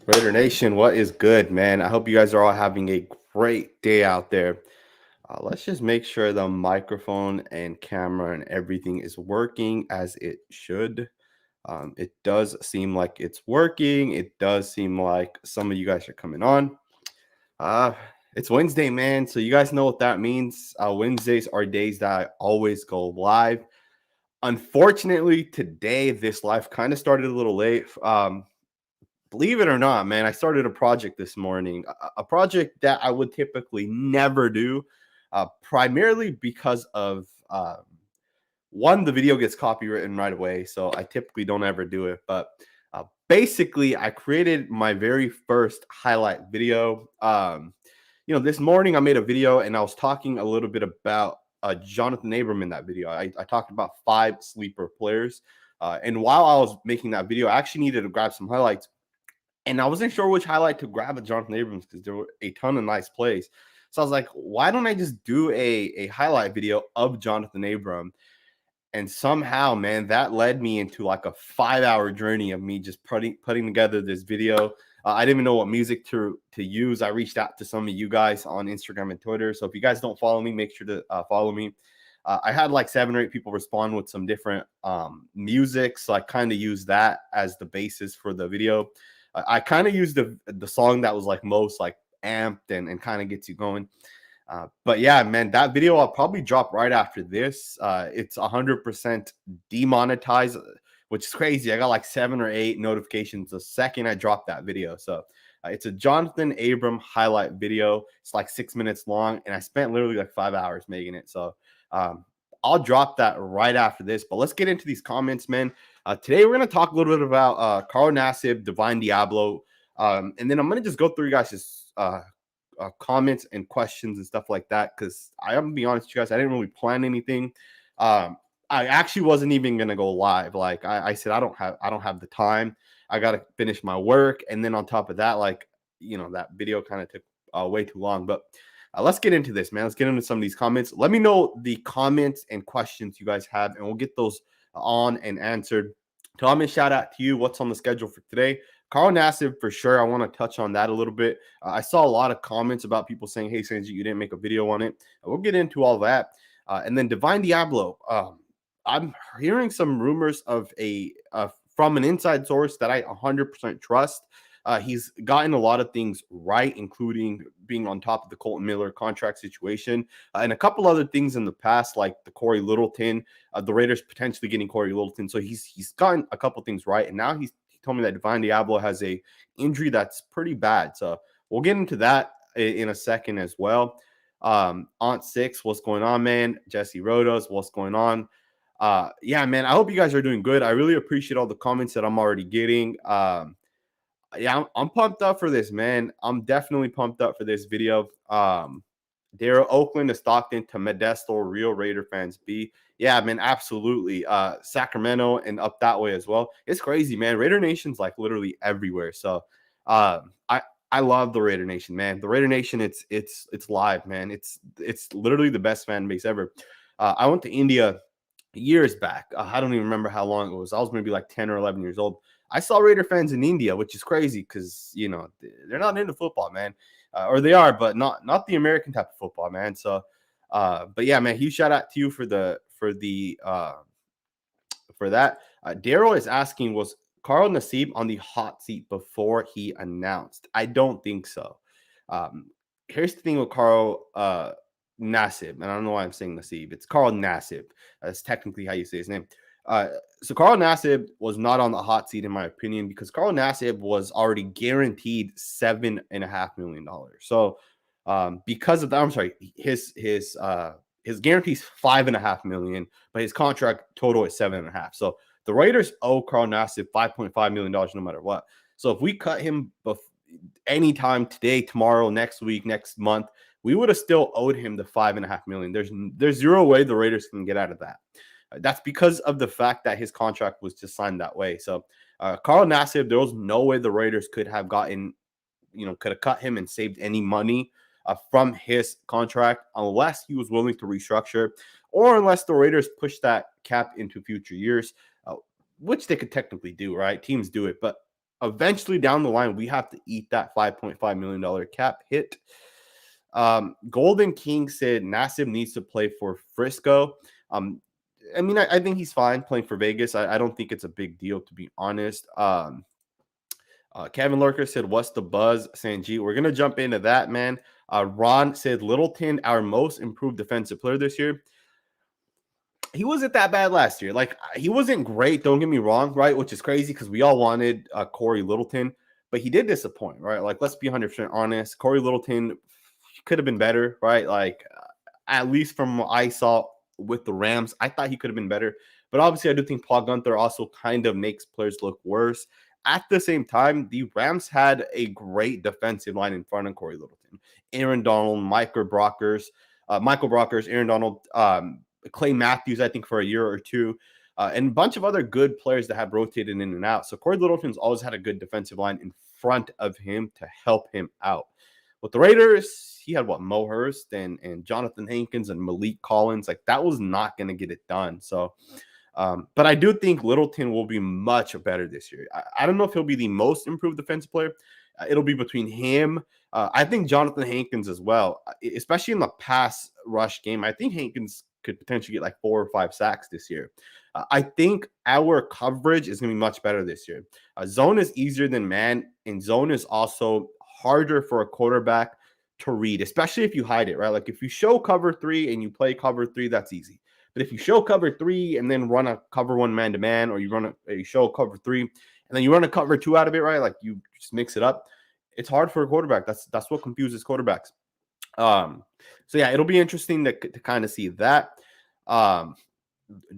Raider Nation, what is good, man? I hope you guys are all having a great day out there. Let's just make sure the microphone and camera and everything is working as it should. It does seem like it's working. It does seem like some of you guys are coming on. Uh, it's Wednesday, man. So you guys know what that means. Wednesdays are days that I always go live. Unfortunately, today this live kind of started a little late. Believe it or not, man, I started a project this morning, a project that I would typically never do, primarily because of one, the video gets copywritten right away, so I typically don't ever do it. But basically, I created my very first highlight video. This morning I made a video and I was talking a little bit about Jonathan Abram in that video. I talked about 5 sleeper players. And while I was making that video, I actually needed to grab some highlights. And I wasn't sure which highlight to grab at Jonathan Abrams because there were a ton of nice plays. So I was like, why don't I just do a highlight video of Jonathan Abram? And somehow, man, that led me into like a 5-hour journey of me just putting together this video. I didn't even know what music to use. I reached out to some of you guys on Instagram and Twitter. So if you guys don't follow me, make sure to follow me. I had like 7 or 8 people respond with some different music. So I kind of used that as the basis for the video. I kind of used the song that was like most like amped and kind of gets you going. But yeah, man, that video I'll probably drop right after this. It's 100% demonetized, which is crazy. I got like 7 or 8 notifications the second I dropped that video. So it's a Jonathan Abram highlight video. It's like 6 minutes long, and I spent literally like 5 hours making it. So I'll drop that right after this. But let's get into these comments, man. Today we're going to talk a little bit about Carl Nassib, Divine Diablo, and then I'm going to just go through you guys' comments and questions and stuff like that, because I'm going to be honest with you guys, I didn't really plan anything. I actually wasn't even going to go live. Like I said, I don't have the time. I got to finish my work, and then on top of that, like that video kind of took way too long. But let's get into this, man. Let's get into some of these comments. Let me know the comments and questions you guys have, and we'll get those on and answered. Thomas, shout out to you. What's on the schedule for today? Carl Nassib, for sure. I want to touch on that a little bit. I saw a lot of comments about people saying, hey, Sanjit, you didn't make a video on it. We'll get into all that. And then Divine Diablo. I'm hearing some rumors of from an inside source that I 100% trust. He's gotten a lot of things right, including being on top of the Colton Miller contract situation and a couple other things in the past, like the Corey Littleton, the Raiders potentially getting Corey Littleton. So he's gotten a couple things right, and now he told me that Divine Diablo has a injury that's pretty bad. So we'll get into that in a second as well. Aunt Six, what's going on, man? Jesse Rodos, what's going on? Yeah, man, I hope you guys are doing good. I really appreciate all the comments that I'm already getting. Yeah, I'm pumped up for this, man. I'm definitely pumped up for this video. Daryl, Oakland to Stockton to Modesto, real Raider fans be. Yeah, man, absolutely. Sacramento and up that way as well. It's crazy, man. Raider Nation's like literally everywhere. So I love the Raider Nation, man. The Raider Nation, it's live, man. It's literally the best fan base ever. I went to India years back. I don't even remember how long it was. I was maybe like 10 or 11 years old. I saw Raider fans in India, which is crazy because they're not into football, man, or they are, but not the American type of football, man. So, but yeah, man, huge shout out to you for that. Daryl is asking, was Carl Nassib on the hot seat before he announced? I don't think so. Here's the thing with Carl Nassib, and I don't know why I'm saying Nassib. It's Carl Nassib. That's technically how you say his name. So Carl Nassib was not on the hot seat, in my opinion, because Carl Nassib was already guaranteed $7.5 million. So because of that, I'm sorry, his guarantee is $5.5 million, but his contract total is $7.5. So the Raiders owe Carl Nassib $5.5 million no matter what. So if we cut him anytime today, tomorrow, next week, next month, we would have still owed him the $5.5 million. There's zero way the Raiders can get out of that. That's because of the fact that his contract was just signed that way. So Carl Nassib, there was no way the Raiders could have cut him and saved any money from his contract unless he was willing to restructure or unless the Raiders push that cap into future years, which they could technically do, right? Teams do it. But eventually down the line, we have to eat that $5.5 million cap hit. Golden King said Nassib needs to play for Frisco. I mean, I think he's fine playing for Vegas. I don't think it's a big deal, to be honest. Kevin Lurker said, "What's the buzz, Sanjit?" We're gonna jump into that, man. Ron said, "Littleton, our most improved defensive player this year." He wasn't that bad last year. Like, he wasn't great. Don't get me wrong, right? Which is crazy because we all wanted Corey Littleton, but he did disappoint, right? Like, let's be 100% honest. Corey Littleton could have been better, right? Like, at least from what I saw with the Rams, I thought he could have been better. But obviously, I do think Paul Gunther also kind of makes players look worse. At the same time, the Rams had a great defensive line in front of Corey Littleton. Aaron Donald, Michael Brockers, Aaron Donald, Clay Matthews, I think, for a year or two, and a bunch of other good players that have rotated in and out. So Corey Littleton's always had a good defensive line in front of him to help him out. With the Raiders, he had Mo Hurst and Jonathan Hankins and Malik Collins. Like, that was not going to get it done. So, but I do think Littleton will be much better this year. I don't know if he'll be the most improved defensive player. It'll be between him. I think Jonathan Hankins as well, especially in the pass rush game. I think Hankins could potentially get like 4 or 5 sacks this year. I think our coverage is going to be much better this year. Zone is easier than man, and zone is also harder for a quarterback to read, especially if you hide it, right? Like, if you show cover 3 and you play cover 3, that's easy. But if you show cover 3 and then run a cover 1 man-to-man, or you run a show cover 3 and then you run a cover 2 out of it, right? Like, you just mix it up. It's hard for a quarterback. That's what confuses quarterbacks. So yeah, it'll be interesting to kind of see that.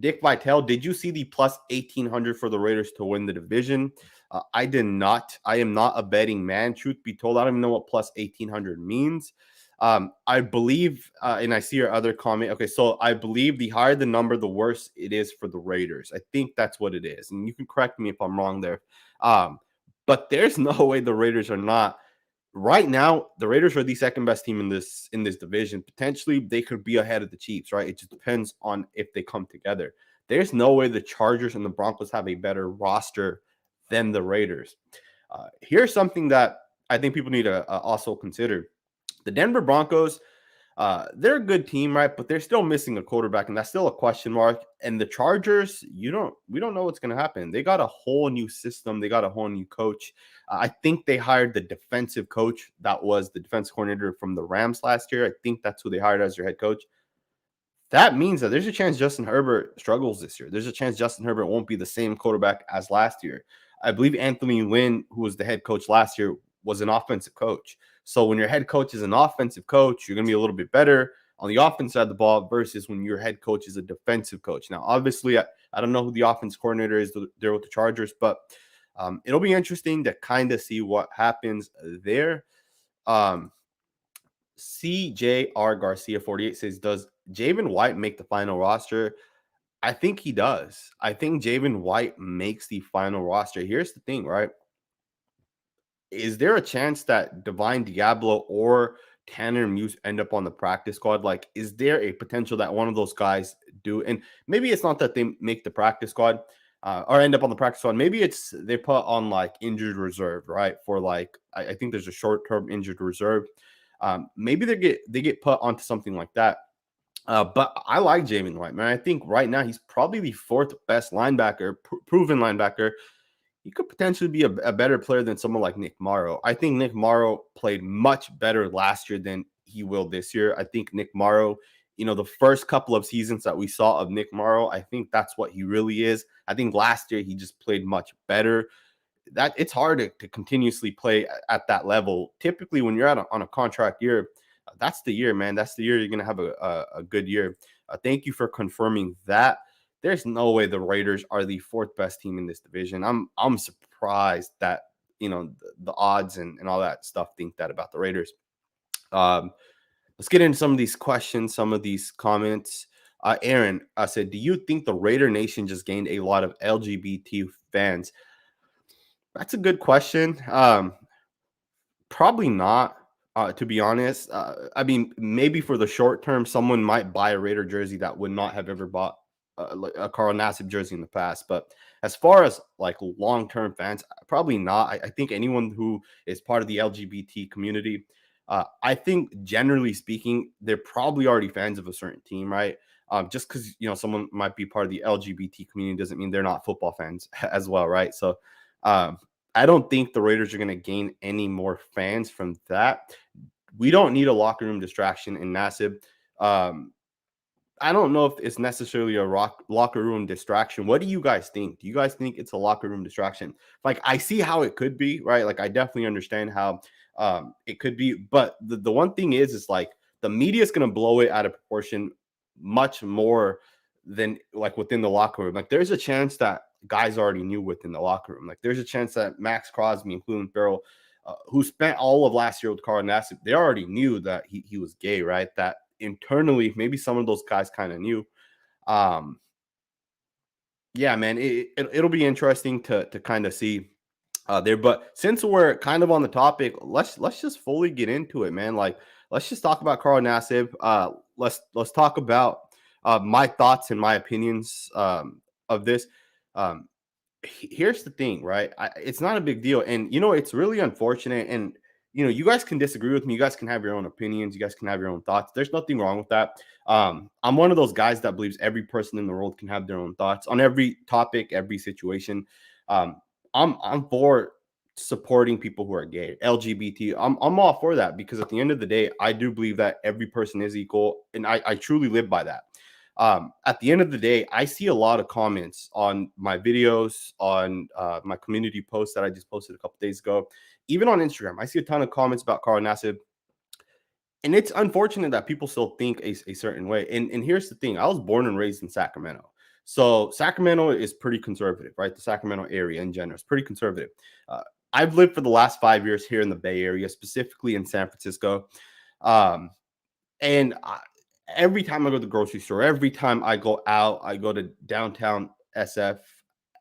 Dick Vitale, did you see the plus 1,800 for the Raiders to win the division? I did not. I am not a betting man. Truth be told, I don't even know what plus 1,800 means. I believe, and I see your other comment. Okay, so I believe the higher the number, the worse it is for the Raiders. I think that's what it is. And you can correct me if I'm wrong there. But there's no way the Raiders are not. Right now, the Raiders are the second best team in this division. Potentially, they could be ahead of the Chiefs, right? It just depends on if they come together. There's no way the Chargers and the Broncos have a better roster than the Raiders. Here's something that I think people need to also consider. The Denver Broncos, they're a good team, right? But they're still missing a quarterback, and that's still a question mark. And the Chargers, we don't know what's going to happen. They got a whole new system. They got a whole new coach. I think they hired the defensive coach that was the defense coordinator from the Rams last year. I think that's who they hired as their head coach. That means that there's a chance Justin Herbert struggles this year. There's a chance Justin Herbert won't be the same quarterback as last year. I believe Anthony Lynn, who was the head coach last year, was an offensive coach. So when your head coach is an offensive coach, you're going to be a little bit better on the offense side of the ball versus when your head coach is a defensive coach. Now, obviously, I don't know who the offense coordinator is there with the Chargers, but it'll be interesting to kind of see what happens there. CJR Garcia 48 says, does Javen White make the final roster? I think he does. I think Javen White makes the final roster. Here's the thing, right? Is there a chance that Divine Diablo or Tanner Muse end up on the practice squad? Like, is there a potential that one of those guys do? And maybe it's not that they make the practice squad or end up on the practice squad. Maybe it's they put on like injured reserve, right? For like, I think there's a short-term injured reserve. Maybe they get put onto something like that. But I like Javen White, man. I think right now he's probably the 4th best linebacker, proven linebacker. He could potentially be a better player than someone like Nick Morrow. I think Nick Morrow played much better last year than he will this year. I think Nick Morrow, the first couple of seasons that we saw of Nick Morrow, I think that's what he really is. I think last year he just played much better. That it's hard to continuously play at that level. Typically, when you're on a contract year, that's the year, man. That's the year you're going to have a good year. Thank you for confirming that. There's no way the Raiders are the 4th best team in this division. I'm surprised that the odds and all that stuff think that about the Raiders. Let's get into some of these questions, some of these comments. Aaron said, do you think the Raider Nation just gained a lot of LGBT fans? That's a good question. Probably not. To be honest, I mean, maybe for the short term, someone might buy a Raider jersey that would not have ever bought a Carl Nassib jersey in the past. But as far as like long term fans, probably not. I think anyone who is part of the LGBT community, I think generally speaking, they're probably already fans of a certain team, right? Just because someone might be part of the LGBT community doesn't mean they're not football fans as well, right? So um, I don't think the Raiders are going to gain any more fans from that. We don't need a locker room distraction in Nassib. Um, I don't know if it's necessarily a locker room distraction. What do you guys think? Do you guys think it's a locker room distraction? Like, I see how it could be, right? Like, I definitely understand how it could be. But the one thing is like the media is going to blow it out of proportion much more than like within the locker room. Like, there's a chance that guys already knew within the locker room. Like, there's a chance that Max Crosby and Cleveland Farrell, who spent all of last year with Carl Nassib, they already knew that he was gay, right? That internally, maybe some of those guys kind of knew. Um, yeah, man, it'll be interesting to kind of see there. But since we're kind of on the topic, let's just fully get into it, man. Like, let's just talk about Carl Nassib. Let's talk about my thoughts and my opinions of this. Um, Here's the thing, right? It's not a big deal. And, it's really unfortunate. And, you guys can disagree with me. You guys can have your own opinions. You guys can have your own thoughts. There's nothing wrong with that. I'm one of those guys that believes every person in the world can have their own thoughts on every topic, every situation. Um, I'm for supporting people who are gay, LGBT. I'm all for that because at the end of the day, I do believe that every person is equal. And I truly live by that. At the end of the day, I see a lot of comments on my videos, on my community posts that I just posted a couple days ago, even on Instagram. I see a ton of comments about Carl Nassib, and it's unfortunate that people still think a certain way. And here's the thing: I was born and raised in Sacramento, so Sacramento is pretty conservative, right? The Sacramento area in general is pretty conservative. Uh, I've lived for the last 5 years here in the Bay Area, specifically in San Francisco. Um, and every time I go to the grocery store, every time I go out, I go to downtown SF,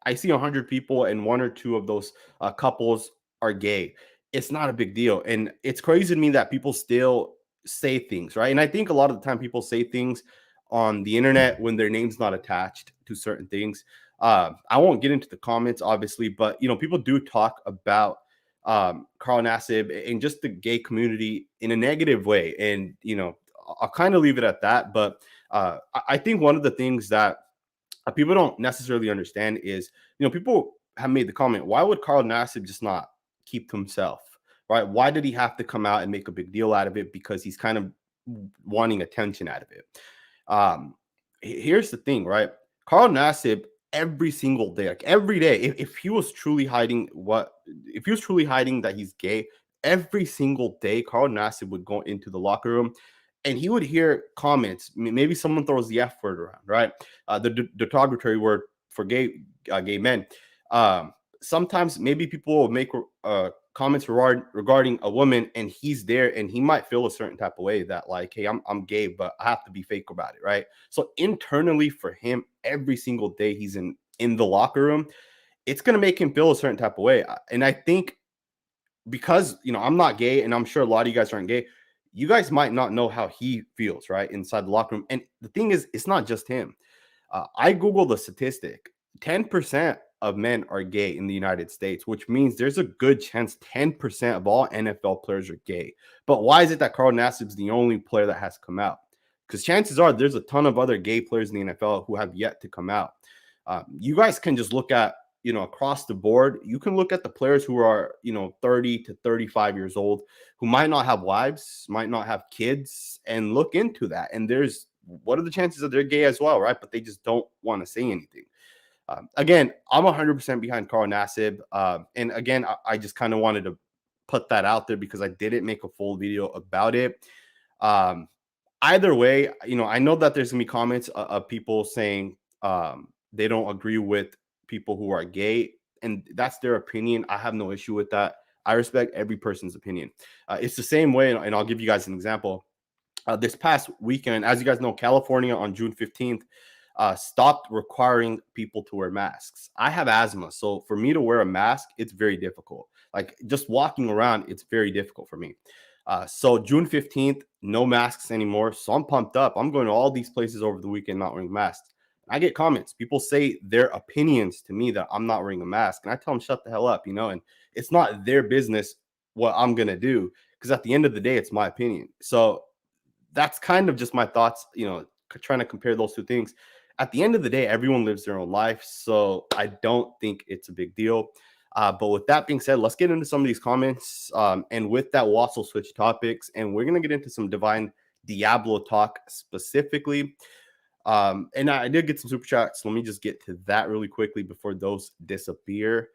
I see 100 people and one or two of those couples are gay. It's not a big deal. And it's crazy to me that people still say things, right? And I think a lot of the time people say things on the internet when their name's not attached to certain things. I won't get into the comments, obviously, but people do talk about Carl Nassib and just the gay community in a negative way. And I'll kind of leave it at that. But I think one of the things that people don't necessarily understand is, people have made the comment, why would Carl Nassib just not keep to himself, right? Why did he have to come out and make a big deal out of it? Because he's kind of wanting attention out of it. Um, Here's the thing, right? Carl Nassib, every single day, like every day, if he was truly hiding if he was truly hiding that he's gay, every single day, Carl Nassib would go into the locker room and he would hear comments. Maybe someone throws the F word around, right? The derogatory word for gay men. Um, Sometimes maybe people will make comments regarding a woman, and he's there, and he might feel a certain type of way that like, hey, I'm gay, but I have to be fake about it, right? So internally for him, every single day he's in the locker room, it's gonna make him feel a certain type of way, and I think because I'm not gay, and I'm sure a lot of you guys aren't gay, you guys might not know how he feels right inside the locker room. And the thing is, it's not just him. I googled the statistic: 10% of men are gay in the United States, which means there's a good chance 10% of all NFL players are gay. But why is it that Carl Nassib's the only player that has come out? Because chances are there's a ton of other gay players in the NFL who have yet to come out. You guys can just look at across the board. You can look at the players who are 30 to 35 years old, who might not have wives, might not have kids, and look into that. And there's what are the chances that they're gay as well, right? But they just don't want to say anything. Again, I'm 100% behind Carl Nassib. And again, I just kind of wanted to put that out there because I didn't make a full video about it. Um, Either way, I know that there's gonna be comments of people saying they don't agree with people who are gay, and that's their opinion. I have no issue with that. I respect every person's opinion. It's the same way, and I'll give you guys an example. This past weekend, as you guys know, California on June 15th stopped requiring people to wear masks. I have asthma, so for me to wear a mask, it's very difficult. Like just walking around, it's very difficult for me. So June 15th, no masks anymore. So I'm pumped up. I'm going to all these places over the weekend not wearing masks. I get comments. People say their opinions to me that I'm not wearing a mask, and I tell them shut the hell up, and it's not their business what I'm gonna do, because at the end of the day, it's my opinion. So that's kind of just my thoughts, trying to compare those two things. At the end of the day, everyone lives their own life, so I don't think it's a big deal. But with that being said, let's get into some of these comments. And with that, we'll also switch topics, and we're gonna get into some divine Diablo talk specifically. And I did get some super chats. Let me just get to that really quickly before those disappear.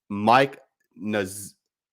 Mike and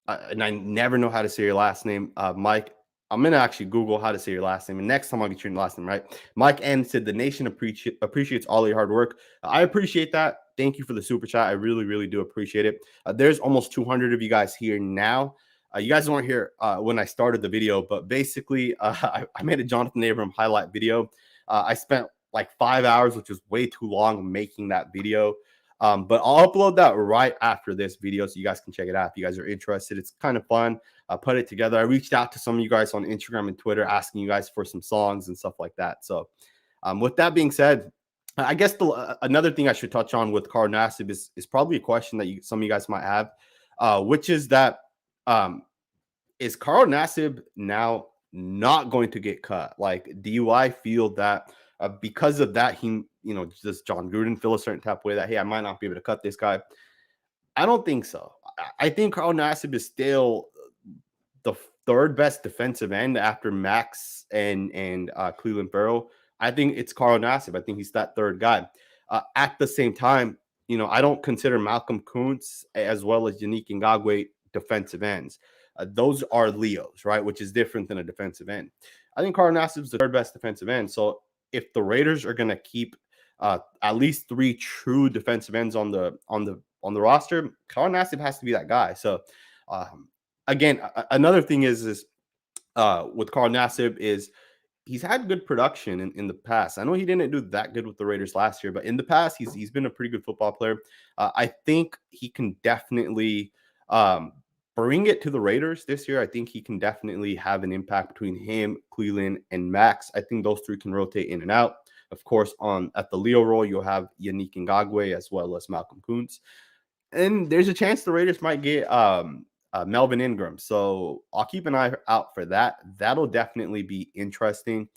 I never know how to say your last name. Mike, I'm gonna actually Google how to say your last name, and next time I'll get your last name right. Mike N said the nation appreciates all your hard work. I appreciate that. Thank you for the super chat. I really, really do appreciate it. There's almost 200 of you guys here now. You guys weren't here when I started the video, but basically, I made a Jonathan Abram highlight video. I spent like 5 hours, which was way too long, making that video. But I'll upload that right after this video so you guys can check it out if you guys are interested. It's kind of fun. I put it together. I reached out to some of you guys on Instagram and Twitter asking you guys for some songs and stuff like that. So with that being said, I guess another thing I should touch on with Carl Nassib is probably a question that some of you guys might have, which is that is Carl Nassib now not going to get cut? Like, do I feel that because of that, does John Gruden feel a certain type of way that, hey, I might not be able to cut this guy? I don't think so. I think Carl Nassib is still the third best defensive end after Max and Cleveland Farrell. I think it's Carl Nassib. I think he's that third guy. At the same time, I don't consider Malcolm Kuntz as well as Yannick Ngakoue defensive ends. Those are Leos, right? Which is different than a defensive end. I think Carl Nassib is the third best defensive end. So if the Raiders are going to keep at least 3 true defensive ends on the roster, Carl Nassib has to be that guy. So again, another thing is with Carl Nassib is he's had good production in the past. I know he didn't do that good with the Raiders last year, but in the past, he's been a pretty good football player. I think he can definitely bring it to the Raiders this year. I think he can definitely have an impact between him, Cleveland, and Max. I think those 3 can rotate in and out. Of course, at the Leo role, you'll have Yannick Ngakoue as well as Malcolm Kuntz. And there's a chance the Raiders might get Melvin Ingram. So I'll keep an eye out for that. That'll definitely be interesting.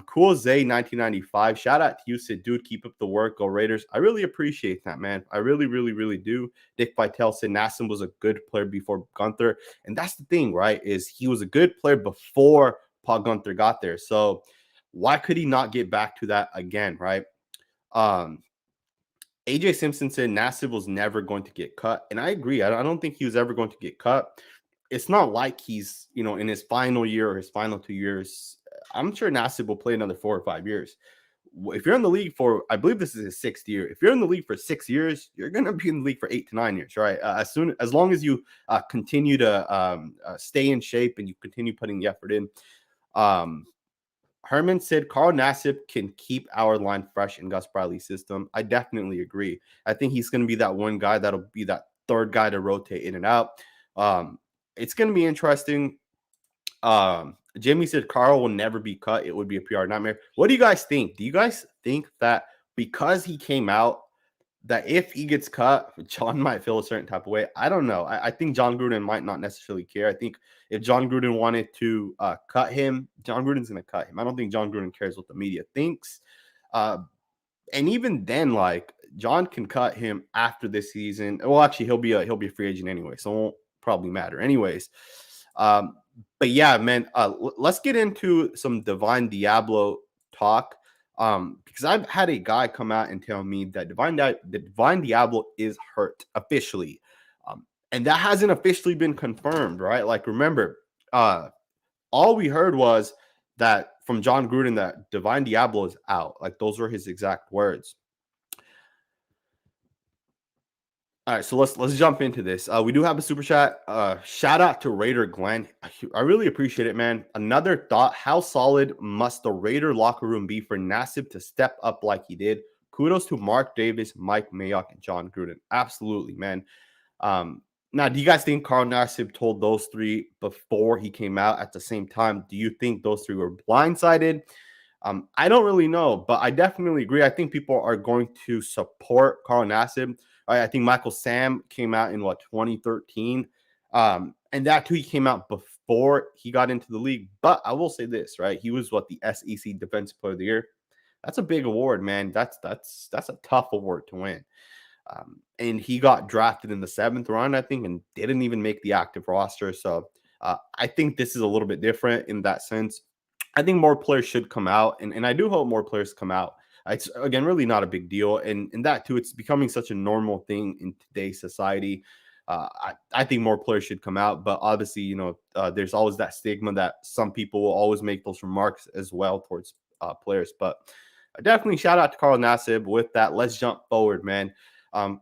Cool Zay 1995. Shout out to you, said, dude, keep up the work. Go Raiders. I really appreciate that, man. I really, really, really do. Dick Vitale said Nassib was a good player before Gunther. And that's the thing, right? Is he was a good player before Paul Gunther got there. So why could he not get back to that again, right? AJ Simpson said Nassib was never going to get cut. And I agree. I don't think he was ever going to get cut. It's not like he's, in his final year or his final 2 years. I'm sure Nassib will play another 4 or 5 years. If you're in the league for, I believe this is his 6th year. If you're in the league for 6 years, you're going to be in the league for 8 to 9 years, right? As long as you continue to stay in shape and you continue putting the effort in. Herman said Carl Nassib can keep our line fresh in Gus Bradley's system. I definitely agree. I think he's going to be that one guy that'll be that third guy to rotate in and out. It's going to be interesting. Jimmy said Carl will never be cut. It would be a PR nightmare. What do you guys think? Do you guys think that because he came out, that if he gets cut, John might feel a certain type of way? I don't know. I think John Gruden might not necessarily care. I think if John Gruden wanted to cut him, John Gruden's going to cut him. I don't think John Gruden cares what the media thinks. And even then, like, John can cut him after this season. Well, actually, he'll be a free agent anyway, so it won't probably matter. Anyways, but yeah, man, let's get into some Divine Diablo talk. Because I've had a guy come out and tell me that Divine Diablo is hurt officially. And that hasn't officially been confirmed, right? Like, remember, all we heard was that from John Gruden that Divine Diablo is out. Like, those were his exact words. All right, so let's jump into this. We do have a super chat. Shout out to Raider Glenn. I really appreciate it, man. Another thought: how solid must the Raider locker room be for Nassib to step up like he did? Kudos to Mark Davis, Mike Mayock, and John Gruden. Absolutely, man. Now, do you guys think Carl Nassib told those 3 before he came out at the same time? Do you think those 3 were blindsided? I don't really know, but I definitely agree. I think people are going to support Carl Nassib. I think Michael Sam came out in 2013, and that too he came out before he got into the league. But I will say this, right? He was the SEC Defensive Player of the Year. That's a big award, man. That's a tough award to win. And he got drafted in the 7th round, I think, and didn't even make the active roster. So I think this is a little bit different in that sense. I think more players should come out, and I do hope more players come out. It's again really not a big deal, and that too, it's becoming such a normal thing in today's society. I think more players should come out, but obviously, there's always that stigma that some people will always make those remarks as well towards players. But definitely shout out to Carl Nassib with that. Let's jump forward, man.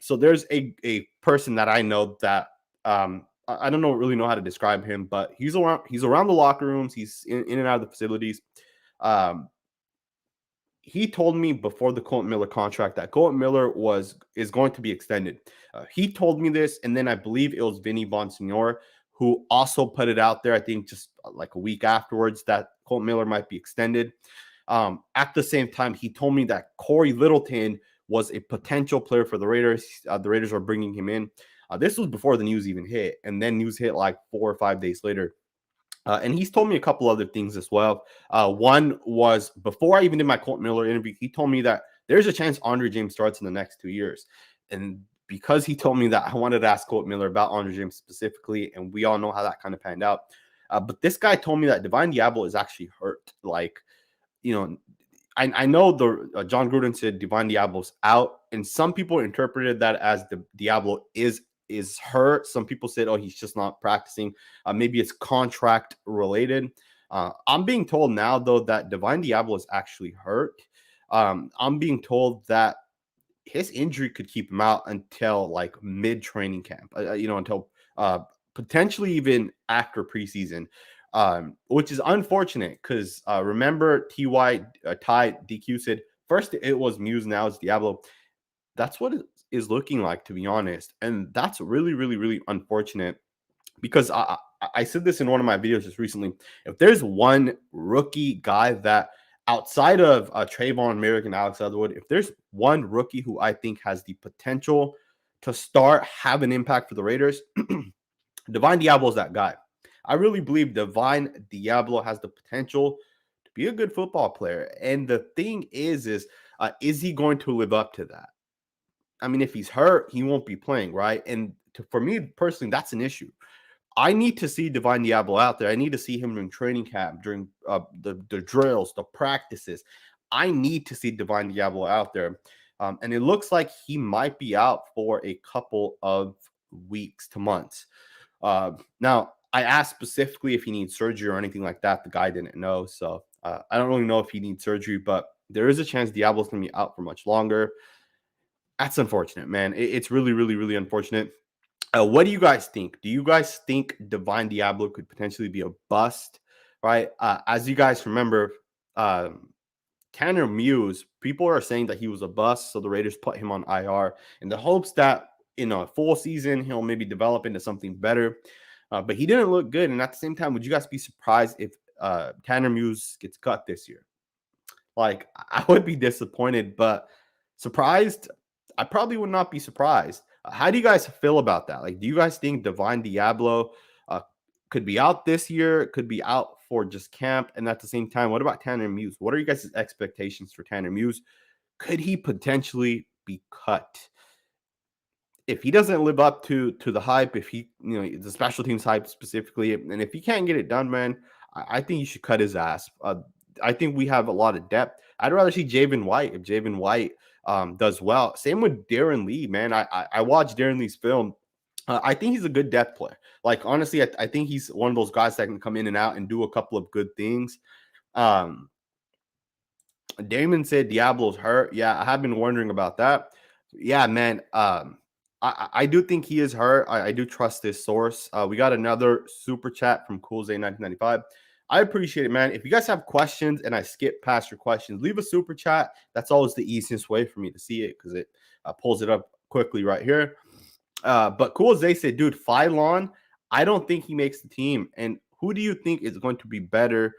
So there's a person that I know that I don't really know how to describe him, but he's around the locker rooms. He's in and out of the facilities. Um, he told me before the Colton Miller contract that Colton Miller is going to be extended. He told me this, and then I believe it was Vinny Bonsignor who also put it out there. I think just like a week afterwards that Colton Miller might be extended. At the same time, he told me that Corey Littleton was a potential player for the Raiders. The Raiders are bringing him in. This was before the news even hit, and then news hit like 4 or 5 days later. And he's told me a couple other things as well. One was before I even did my Colton Miller interview, he told me that there's a chance Andre James starts in the next 2 years. And because he told me that, I wanted to ask Colton Miller about Andre James specifically, and we all know how that kind of panned out. But this guy told me that Divine Diablo is actually hurt. Like, I know the John Gruden said Divine Diablo's out, and some people interpreted that as the Diablo is hurt. Some people said, oh, he's just not practicing. Maybe it's contract related. I'm being told now, though, that Divine Diablo is actually hurt. I'm being told that his injury could keep him out until like mid training camp, until potentially even after preseason. Which is unfortunate because remember Ty DQ said first it was Muse, now it's Diablo. That's what it is looking like, to be honest, and that's really, really, really unfortunate because I said this in one of my videos just recently. If there's one rookie guy that outside of Trayvon Merrick and Alex Leatherwood, if there's one rookie who I think has the potential to have an impact for the Raiders, Divine Diablo is that guy. I really believe Divine Diablo has the potential to be a good football player. And the thing is he going to live up to that? I mean, if he's hurt, he won't be playing, right? And for me personally, that's an issue. I need to see Divine Diablo out there. I need to see him in training camp during the drills, the practices. I need to see Divine Diablo out there. And it looks like he might be out for a couple of weeks to months. Now, I asked specifically if he needs surgery or anything like that. The guy didn't know. So I don't really know if he needs surgery, but there is a chance Diablo's going to be out for much longer. That's unfortunate, man. It's really, really, really unfortunate. What do you guys think? Do you guys think Divine Diablo could potentially be a bust? Right? As you guys remember, Tanner Muse, people are saying that he was a bust, so the Raiders put him on IR in the hopes that in a full season he'll maybe develop into something better. But he didn't look good. And at the same time, would you guys be surprised if Tanner Muse gets cut this year? Like, I would be disappointed, but surprised, I probably would not be surprised. How do you guys feel about that? Like, do you guys think Divine Diablo could be out this year, could be out for just camp? And at the same time, what about Tanner Muse? What are you guys' expectations for Tanner Muse? Could he potentially be cut? If he doesn't live up to the hype, if he, the special teams hype specifically, and if he can't get it done, man, I think you should cut his ass. I think we have a lot of depth. I'd rather see Javen White if Javen White does well. Same with Darren Lee, man. I watched Darren Lee's film. I think he's a good depth player. Like, honestly, I think he's one of those guys that can come in and out and do a couple of good things. Damon said Diablo's hurt. Yeah, I have been wondering about that. Yeah, man. I do think he is hurt. I do trust this source. We got another super chat from CoolZay1995. I appreciate it, man. If you guys have questions and I skip past your questions, leave a super chat. That's always the easiest way for me to see it because it pulls it up quickly right here. But Cool Zay said, dude, Phylon, I don't think he makes the team. And who do you think is going to be better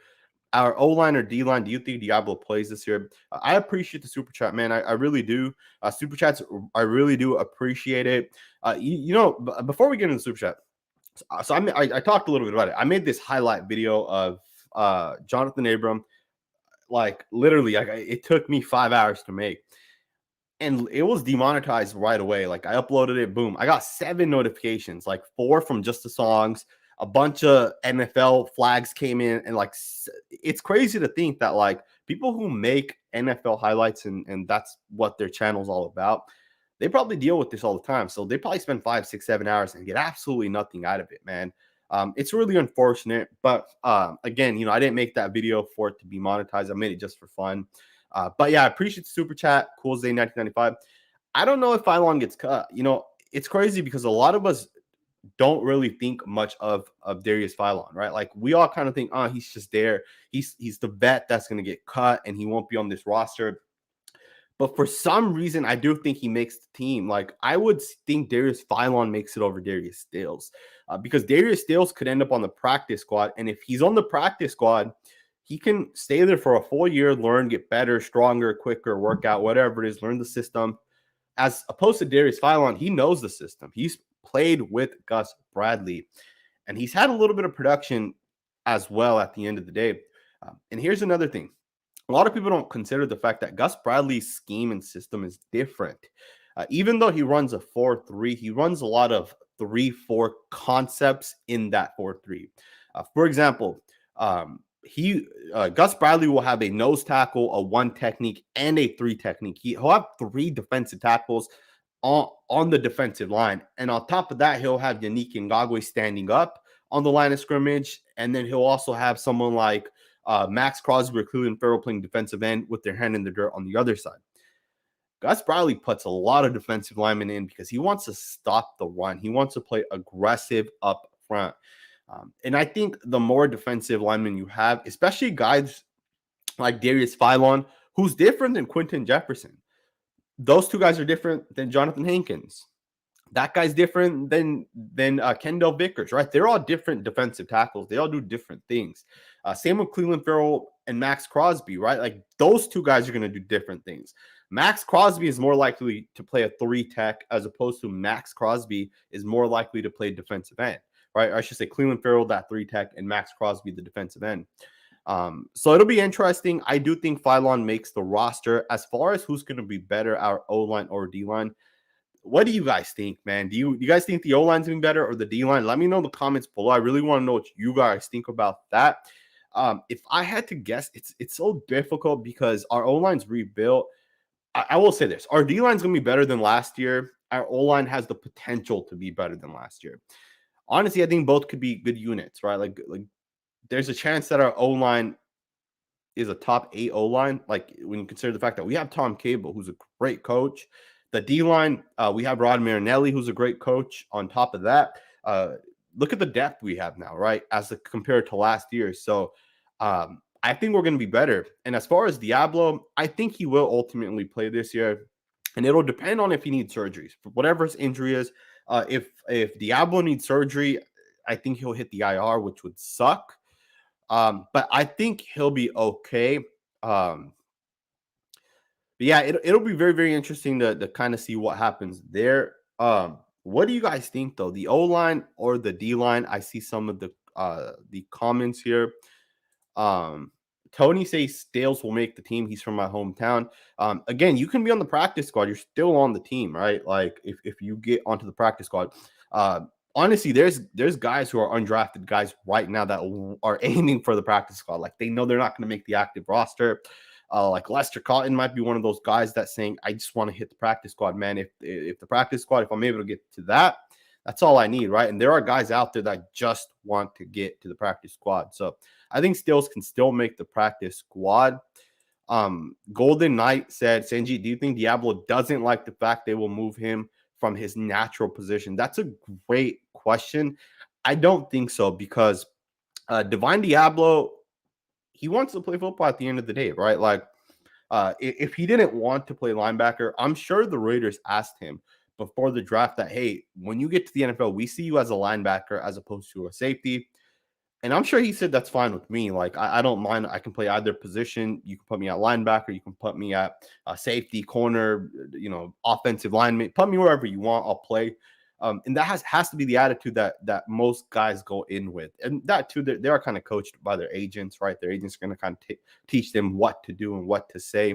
our O-line or D-line, do you think Diablo plays this year? I appreciate the super chat, man. I really do. Super chats, I really do appreciate it. Before we get into the super chat, I talked a little bit about it. I made this highlight video of Jonathan Abram. Like literally, like it took me 5 hours to make, and it was demonetized right away. Like I uploaded it, boom. I got 7 notifications, like 4 from just the songs. A bunch of NFL flags came in, and like it's crazy to think that like people who make NFL highlights and that's what their channel's all about. They probably deal with this all the time, so they probably spend 5, 6, 7 hours and get absolutely nothing out of it, man. It's really unfortunate, but again, I didn't make that video for it to be monetized. I made it just for fun. But yeah, I appreciate the super chat. Cool Day 1995. I don't know if Phylon gets cut. It's crazy because a lot of us don't really think much of Darius Phylon, right? Like we all kind of think, oh, he's just there. He's the vet that's going to get cut and he won't be on this roster. But for some reason, I do think he makes the team. Like I would think Darius Phylon makes it over Darius Stills, because Darius Stills could end up on the practice squad, and if he's on the practice squad, he can stay there for a full year, learn, get better, stronger, quicker, work out, whatever it is, learn the system. As opposed to Darius Phylon, he knows the system. He's played with Gus Bradley, and he's had a little bit of production as well at the end of the day. And here's another thing. A lot of people don't consider the fact that Gus Bradley's scheme and system is different. Even though he runs a 4-3, he runs a lot of 3-4 concepts in that 4-3. For example, Gus Bradley will have a nose tackle, a 1 technique, and a 3 technique. He'll have 3 defensive tackles on the defensive line. And on top of that, he'll have Yannick Ngakoue standing up on the line of scrimmage. And then he'll also have someone like Max Crosby or Cleveland Farrell playing defensive end with their hand in the dirt on the other side. Gus Bradley puts a lot of defensive linemen in because he wants to stop the run. He wants to play aggressive up front. And I think the more defensive linemen you have, especially guys like Darius Phylon, who's different than Quentin Jefferson. Those 2 guys are different than Jonathan Hankins. That guy's different than Kendall Vickers, right? They're all different defensive tackles. They all do different things. Same with Cleveland Farrell and Max Crosby, right? Like those 2 guys are going to do different things. Max Crosby is more likely to play a 3 tech as opposed to Max Crosby is more likely to play defensive end, right? Or I should say Cleveland Farrell, that 3 tech, and Max Crosby, the defensive end. So it'll be interesting. I do think Phylon makes the roster. As far as who's going to be better, our O-line or D-line, what do you guys think, man? Do you guys think the O-line's doing better or the D-line? Let me know in the comments below. I really want to know what you guys think about that. If I had to guess, it's so difficult because our O-line's rebuilt. I will say this. Our D-line's going to be better than last year. Our O-line has the potential to be better than last year. Honestly, I think both could be good units, right? Like there's a chance that our O-line is a top 8 O-line. Like when you consider the fact that we have Tom Cable, who's a great coach. The D-line, we have Rod Marinelli, who's a great coach. On top of that, look at the depth we have now, right? Compared to last year. So I think we're going to be better. And as far as Diablo, I think he will ultimately play this year. And it'll depend on if he needs surgeries. Whatever his injury is, if Diablo needs surgery, I think he'll hit the IR, which would suck. But I think he'll be okay. But yeah, it'll be very, very interesting to kind of see what happens there. What do you guys think though? The O-line or the D-line? I see some of the comments here. Tony says Stales will make the team. He's from my hometown. Again, you can be on the practice squad. You're still on the team, right? Like if you get onto the practice squad. Honestly, there's guys who are undrafted guys right now that are aiming for the practice squad. Like they know they're not going to make the active roster. Like Lester Cotton might be one of those guys that's saying, I just want to hit the practice squad, man. If the practice squad, if I'm able to get to that, that's all I need, right? And there are guys out there that just want to get to the practice squad. So I think Stills can still make the practice squad. Golden Knight said, Sanjit, do you think Diablo doesn't like the fact they will move him from his natural position? That's a great question. I don't think so because Divine Diablo, he wants to play football at the end of the day, right? Like if he didn't want to play linebacker, I'm sure the Raiders asked him before the draft that, hey, when you get to the NFL, we see you as a linebacker as opposed to a safety. And I'm sure he said that's fine with me. Like, I don't mind. I can play either position. You can put me at linebacker. You can put me at safety, corner, offensive lineman. Put me wherever you want. I'll play. And that has to be the attitude that most guys go in with. And that, too, they are kind of coached by their agents, right? Their agents are going to kind of teach them what to do and what to say.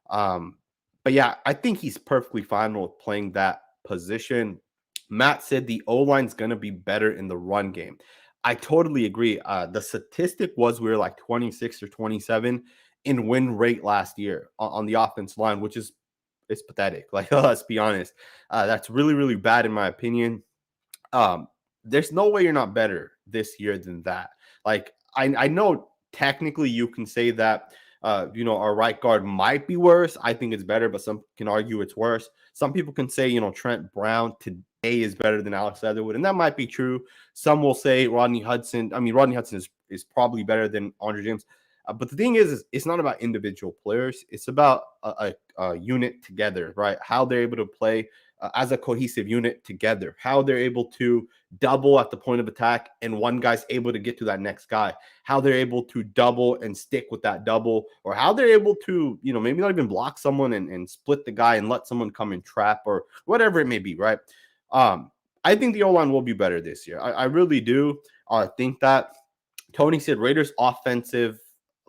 But yeah, I think he's perfectly fine with playing that position. Matt said the O-line's going to be better in the run game. I totally agree. The statistic was we were like 26 or 27 in win rate last year on the offense line, which is it's pathetic. Like, let's be honest. That's really, really bad in my opinion. Um, there's no way you're not better this year than that. Like, I know technically you can say that our right guard might be worse. I think it's better, but some can argue it's worse. Some people can say, Trent Brown today is better than Alex Leatherwood, and that might be true. Some will say Rodney Hudson. I mean, Rodney Hudson is probably better than Andre James. But the thing is it's not about individual players. It's about a unit together, right? How they're able to play as a cohesive unit together, how they're able to double at the point of attack and one guy's able to get to that next guy, how they're able to double and stick with that double, or how they're able to, maybe not even block someone and split the guy and let someone come and trap or whatever it may be, right? I think the O-line will be better this year. I really do. I think that Tony said Raiders offensive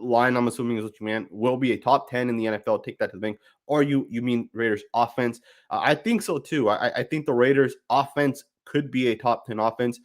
line, I'm assuming is what you meant, will be a top 10 in the NFL. Take that to the bank. Or you mean Raiders offense? I think so too. I think the Raiders offense could be a top 10 offense.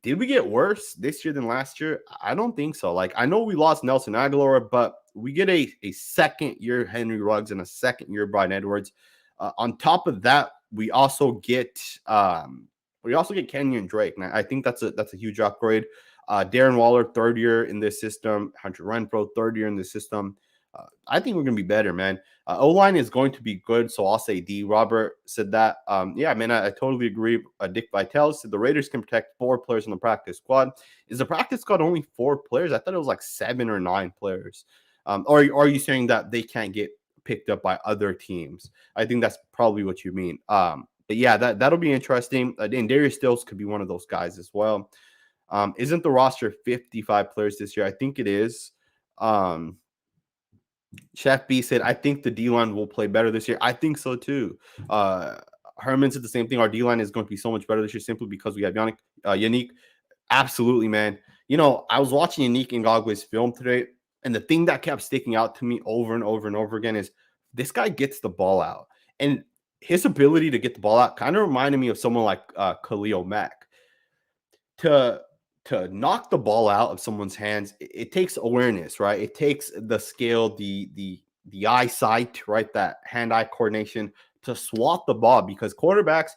Did we get worse this year than last year? I don't think so. Like, I know we lost Nelson Aguilar, but we get a second year Henry Ruggs and a second year Brian Edwards. On top of that, we also get Kenyon Drake. And I think that's a huge upgrade. Darren Waller, third year in this system. Hunter Renfrow, third year in this system. I think we're going to be better, man. O-line is going to be good, so I'll say D. Robert said that. Yeah, man, I totally agree. Dick Vitale said the Raiders can protect 4 players in the practice squad. Is the practice squad only 4 players? I thought it was like 7 or 9 players. Or are you saying that they can't get picked up by other teams? I think that's probably what you mean. But yeah, that'll be interesting. And Darius Stills could be one of those guys as well. Isn't the roster 55 players this year? I think it is. Chef B said, I think the D-line will play better this year. I think so too. Herman said the same thing. Our D-line is going to be so much better this year simply because we have Yannick. Absolutely, man. I was watching Yannick Ngakoue's film today, and the thing that kept sticking out to me over and over and over again is this guy gets the ball out. And his ability to get the ball out kind of reminded me of someone like Khalil Mack. To knock the ball out of someone's hands, it takes awareness, right? It takes the skill, the eyesight, right? That hand-eye coordination to swat the ball, because quarterbacks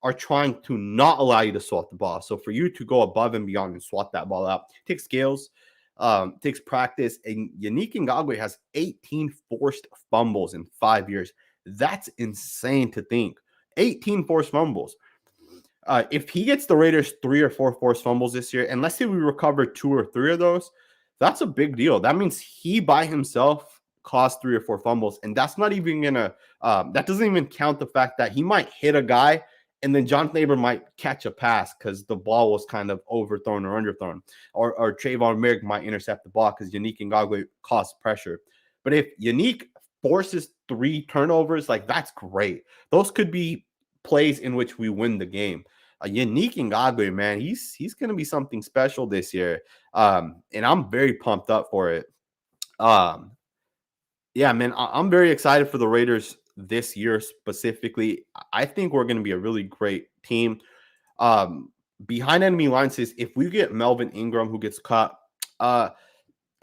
are trying to not allow you to swat the ball. So for you to go above and beyond and swat that ball out, it takes skills, takes practice. And Yannick Ngakoue has 18 forced fumbles in 5 years. That's insane to think. 18 forced fumbles. If he gets the Raiders 3 or 4 forced fumbles this year, and let's say we recover 2 or 3 of those, that's a big deal. That means he by himself caused 3 or 4 fumbles, and that's not even gonna. That doesn't even count the fact that he might hit a guy, and then Jonathan Abram might catch a pass because the ball was kind of overthrown or underthrown, or Trayvon Merrick might intercept the ball because Yannick Ngakoue caused pressure. But if Yannick forces 3 turnovers, like, that's great. Those could be plays in which we win the game. Yannick Ngakoue, man, he's going to be something special this year, and I'm very pumped up for it. Yeah, man, I'm very excited for the Raiders this year specifically. I think we're going to be a really great team. Behind enemy lines is if we get Melvin Ingram, who gets cut,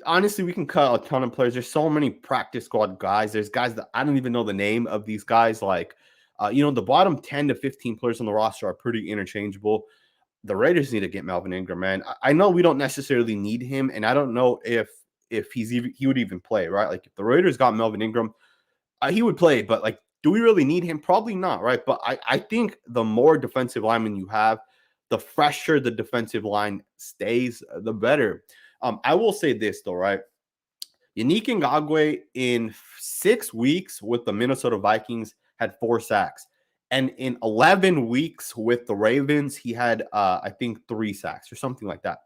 honestly, we can cut a ton of players. There's so many practice squad guys. There's guys that I don't even know the name of these guys. Like, the bottom 10 to 15 players on the roster are pretty interchangeable. The Raiders need to get Melvin Ingram, man. I know we don't necessarily need him, and I don't know if he would even play, right? Like, if the Raiders got Melvin Ingram, he would play, but, like, do we really need him? Probably not, right? But I think the more defensive linemen you have, the fresher the defensive line stays, the better. I will say this, though, right? Yannick Ngakoue in 6 weeks with the Minnesota Vikings had 4 sacks. And in 11 weeks with the Ravens, he had, I think, 3 sacks or something like that.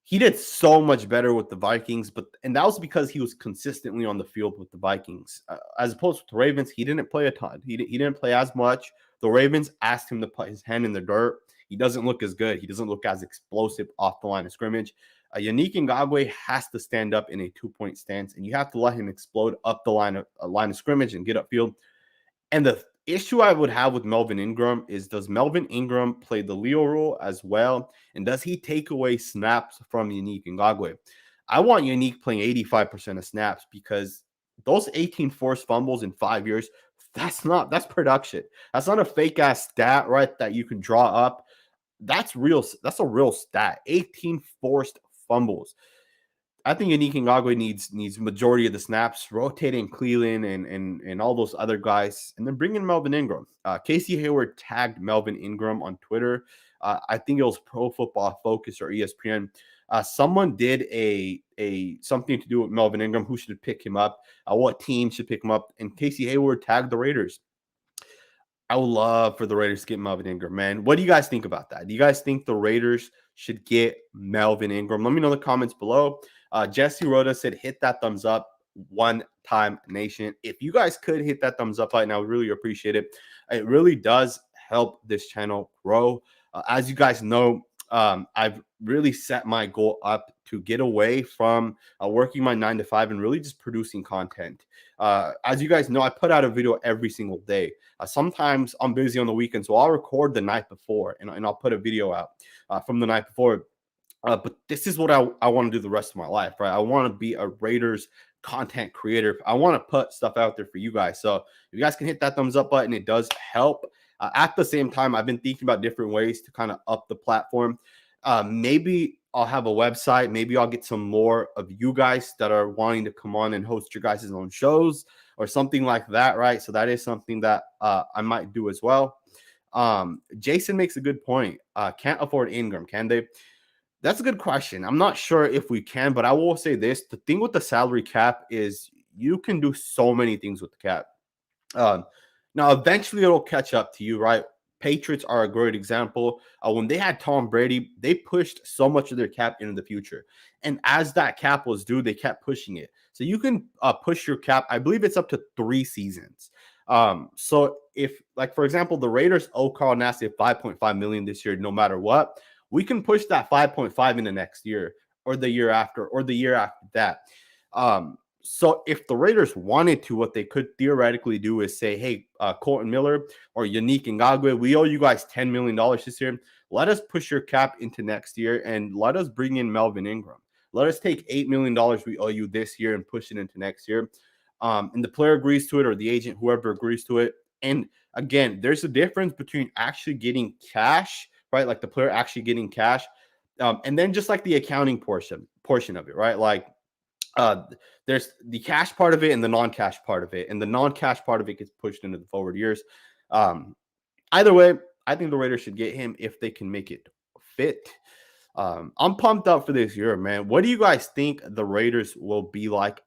he did so much better with the Vikings, and that was because he was consistently on the field with the Vikings. As opposed to the Ravens, he didn't play a ton. He didn't play as much. The Ravens asked him to put his hand in the dirt. He doesn't look as good. He doesn't look as explosive off the line of scrimmage. Yannick Ngakoue has to stand up in a 2-point stance, and you have to let him explode up the line of scrimmage and get upfield. And the issue I would have with Melvin Ingram is, does Melvin Ingram play the Leo role as well? And does he take away snaps from Yannick Ngakoue? I want Yannick playing 85% of snaps, because those 18 forced fumbles in 5 years, that's production. That's not a fake ass stat, right? That you can draw up. That's real. That's a real stat. 18 forced fumbles. I think Yannick Ngakoue needs majority of the snaps, rotating Cleveland and all those other guys, and then bring in Melvin Ingram. Casey Hayward tagged Melvin Ingram on Twitter. I think it was Pro Football Focus or ESPN. Someone did a something to do with Melvin Ingram, who should pick him up, what team should pick him up, and Casey Hayward tagged the Raiders. I would love for the Raiders to get Melvin Ingram, man. What do you guys think about that? Do you guys think the Raiders should get Melvin Ingram? Let me know in the comments below. Jesse Rhoda said, hit that thumbs up, one time nation. If you guys could hit that thumbs up button, I would really appreciate it. It really does help this channel grow. As you guys know, I've really set my goal up to get away from working my 9 to 5 and really just producing content. As you guys know, I put out a video every single day. Sometimes I'm busy on the weekend, so I'll record the night before and I'll put a video out from the night before. But this is what I want to do the rest of my life, right? I want to be a Raiders content creator. I want to put stuff out there for you guys. So if you guys can hit that thumbs up button, it does help. At the same time, I've been thinking about different ways to kind of up the platform. Maybe I'll have a website. Maybe I'll get some more of you guys that are wanting to come on and host your guys' own shows or something like that, right? So that is something that I might do as well. Jason makes a good point. Can't afford Ingram, can they? That's a good question. I'm not sure if we can, but I will say this. The thing with the salary cap is you can do so many things with the cap. Now, eventually it'll catch up to you, right? Patriots are a great example. When they had Tom Brady, they pushed so much of their cap into the future. And as that cap was due, they kept pushing it. So you can push your cap. I believe it's up to 3 seasons. So if, like, for example, the Raiders owe Carl Nassib $5.5 million this year, no matter what, we can push that 5.5 in the next year or the year after or the year after that. So if the Raiders wanted to, what they could theoretically do is say, hey, Colton Miller or Yannick Ngakoue, we owe you guys $10 million this year. Let us push your cap into next year and let us bring in Melvin Ingram. Let us take $8 million we owe you this year and push it into next year. And the player agrees to it, or the agent, whoever agrees to it. And again, there's a difference between actually getting cash, right? Like the player actually getting cash. And then just like the accounting portion of it, right? Like there's the cash part of it and the non-cash part of it. And the non-cash part of it gets pushed into the forward years. Either way, I think the Raiders should get him if they can make it fit. I'm pumped up for this year, man. What do you guys think the Raiders will be like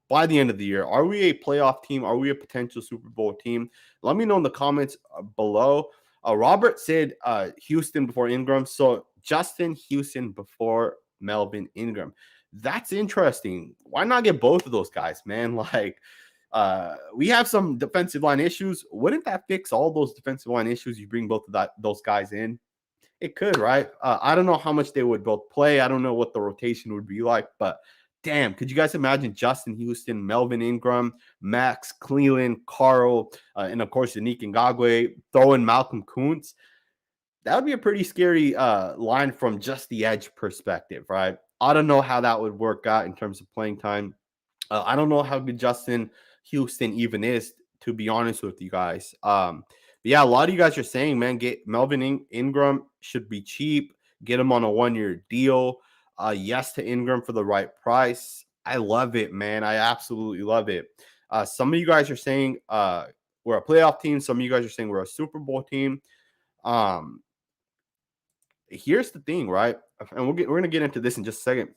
by the end of the year? Are we a playoff team? Are we a potential Super Bowl team? Let me know in the comments below. Robert said Houston before Ingram. So Justin Houston before Melvin Ingram. That's interesting. Why not get both of those guys, man? Like, we have some defensive line issues. Wouldn't that fix all those defensive line issues? You bring both of those guys in. It could, right? I don't know how much they would both play. I don't know what the rotation would be like, but damn, could you guys imagine Justin Houston, Melvin Ingram, Max Cleveland, Carl, and of course, Yannick Ngakoue, throw in Malcolm Kuntz? That would be a pretty scary line from just the edge perspective, right? I don't know how that would work out in terms of playing time. I don't know how good Justin Houston even is, to be honest with you guys. But yeah, a lot of you guys are saying, man, get Melvin Ingram should be cheap. Get him on a 1-year deal. Yes to Ingram for the right price. I love it, man. I absolutely love it. Some of you guys are saying we're a playoff team. Some of you guys are saying we're a Super Bowl team. Here's the thing, right? And we're going to get into this in just a second.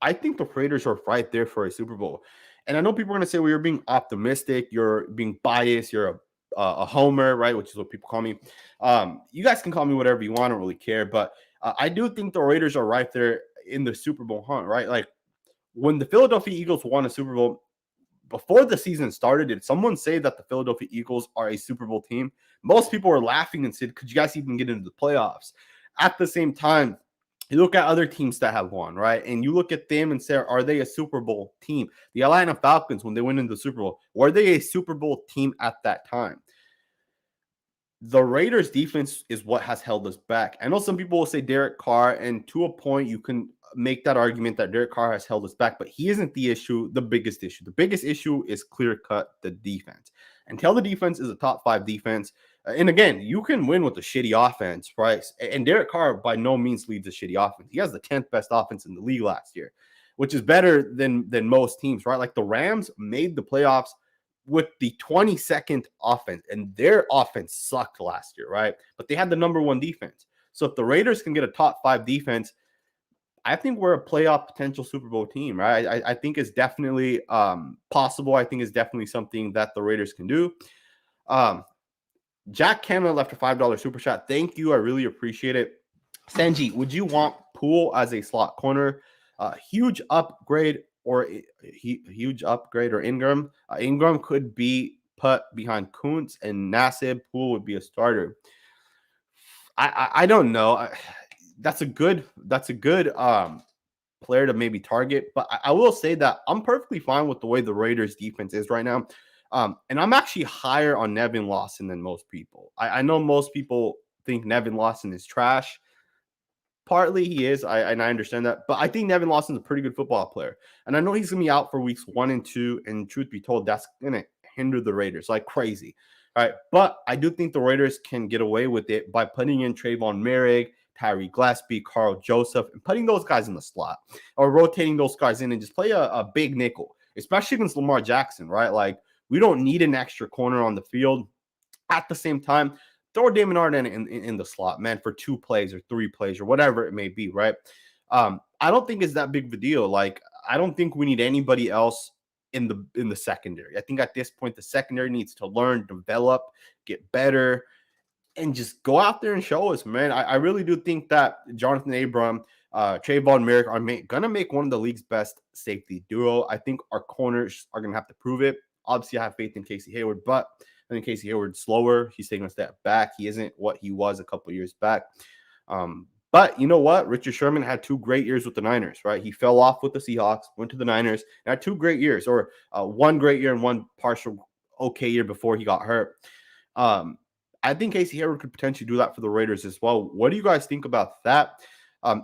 I think the Raiders are right there for a Super Bowl. And I know people are going to say, well, you're being optimistic. You're being biased. You're a homer, right? Which is what people call me. You guys can call me whatever you want. I don't really care. But I do think the Raiders are right there in the Super Bowl hunt, right? Like when the Philadelphia Eagles won a Super Bowl, before the season started, did someone say that the Philadelphia Eagles are a Super Bowl team? Most people were laughing and said, could you guys even get into the playoffs? At the same time, you look at other teams that have won, right? And you look at them and say, are they a Super Bowl team? The Atlanta Falcons, when they went into the Super Bowl, were they a Super Bowl team at that time? The Raiders defense is what has held us back. I know some people will say Derek Carr, and to a point, you can make that argument that Derek Carr has held us back, but he isn't the issue, the biggest issue. The biggest issue is clear cut the defense. Until the defense is a top 5 defense, and again, you can win with a shitty offense, right? And Derek Carr by no means leads a shitty offense. He has the 10th best offense in the league last year, which is better than most teams, right? Like the Rams made the playoffs with the 22nd offense, and their offense sucked last year, right? But they had the number 1 defense. So if the Raiders can get a top 5 defense, I think we're a playoff potential Super Bowl team, right? I think it's definitely possible. I think it's definitely something that the Raiders can do. Jack Canada left a $5 super chat. Thank you. I really appreciate it. Sanji, would you want Poole as a slot corner? Huge upgrade or Ingram. Ingram could be put behind Kuntz, and Nassib. Poole would be a starter. I don't know. That's a good player to maybe target, but I will say that I'm perfectly fine with the way the Raiders defense is right now. And I'm actually higher on Nevin Lawson than most people. I know most people think Nevin Lawson is trash. Partly he is, and I understand that, but I think Nevin Lawson's a pretty good football player. And I know he's going to be out for weeks 1 and 2, and truth be told, that's going to hinder the Raiders like crazy. All right, but I do think the Raiders can get away with it by putting in Trayvon Merrick, Tyree Gillespie, Carl Joseph, and putting those guys in the slot or rotating those guys in and just play a big nickel, especially against Lamar Jackson, right? Like we don't need an extra corner on the field. At the same time, throw Damon Arden in the slot, man, for 2 plays or 3 plays or whatever it may be, right? I don't think it's that big of a deal. Like, I don't think we need anybody else in the secondary. I think at this point, the secondary needs to learn, develop, get better, and just go out there and show us, man. I really do think that Jonathan Abram, Trayvon Merrick are going to make one of the league's best safety duo. I think our corners are going to have to prove it. Obviously, I have faith in Casey Hayward, but I think Casey Hayward's slower. He's taking a step back. He isn't what he was a couple years back. But you know what? Richard Sherman had 2 great years with the Niners, right? He fell off with the Seahawks, went to the Niners, and had 2 great years, or 1 great year and 1 partial okay year before he got hurt. I think Casey Hayward could potentially do that for the Raiders as well. What do you guys think about that?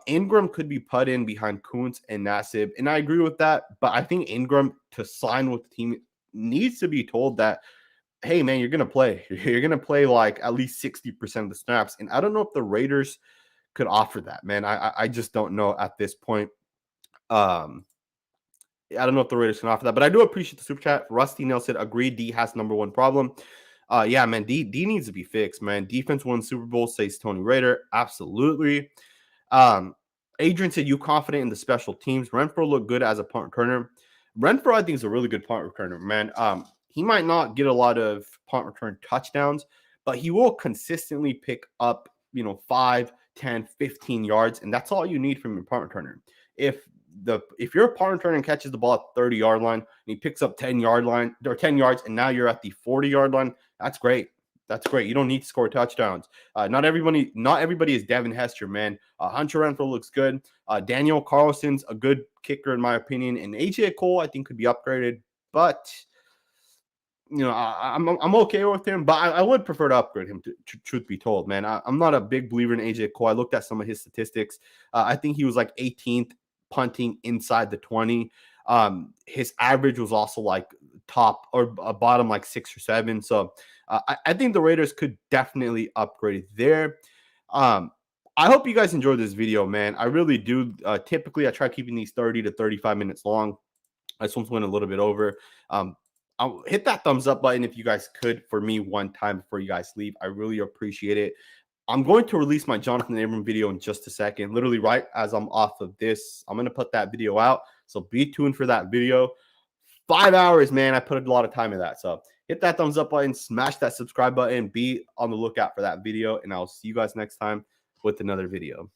Ingram could be put in behind Kuntz and Nassib, and I agree with that. But I think Ingram, to sign with the team, needs to be told that, hey, man, you're going to play. You're going to play like at least 60% of the snaps. And I don't know if the Raiders could offer that, man. I just don't know at this point. I don't know if the Raiders can offer that, but I do appreciate the super chat. Rusty Nelson agreed. D has number 1 problem. Yeah, man, D needs to be fixed, man. Defense won Super Bowl, says Tony Raider. Absolutely. Adrian said, you confident in the special teams? Renfro looked good as a punt returner. Renfro, I think, is a really good punt returner, man. He might not get a lot of punt return touchdowns, but he will consistently pick up, 5, 10, 15 yards, and that's all you need from your punt returner. If you're a punt returner and catches the ball at the 30-yard line and he picks up 10 yards, and now you're at the 40-yard line, that's great. That's great. You don't need to score touchdowns. Not everybody is Devin Hester, man. Hunter Renfrow looks good. Daniel Carlson's a good kicker, in my opinion. And AJ Cole, I think, could be upgraded. But, I'm okay with him. But I would prefer to upgrade him, truth be told, man. I'm not a big believer in AJ Cole. I looked at some of his statistics. I think he was like 18th punting inside the 20. His average was also like top or bottom like 6 or 7. So I think the Raiders could definitely upgrade there. I hope you guys enjoyed this video, man. I really do. Typically, I try keeping these 30 to 35 minutes long. This one's went a little bit over. I'll hit that thumbs up button if you guys could for me one time before you guys leave. I really appreciate it. I'm going to release my Jonathan Abram video in just a second. Literally right as I'm off of this, I'm going to put that video out. So be tuned for that video. 5 hours, man. I put a lot of time in that. So hit that thumbs up button, smash that subscribe button, be on the lookout for that video, and I'll see you guys next time with another video.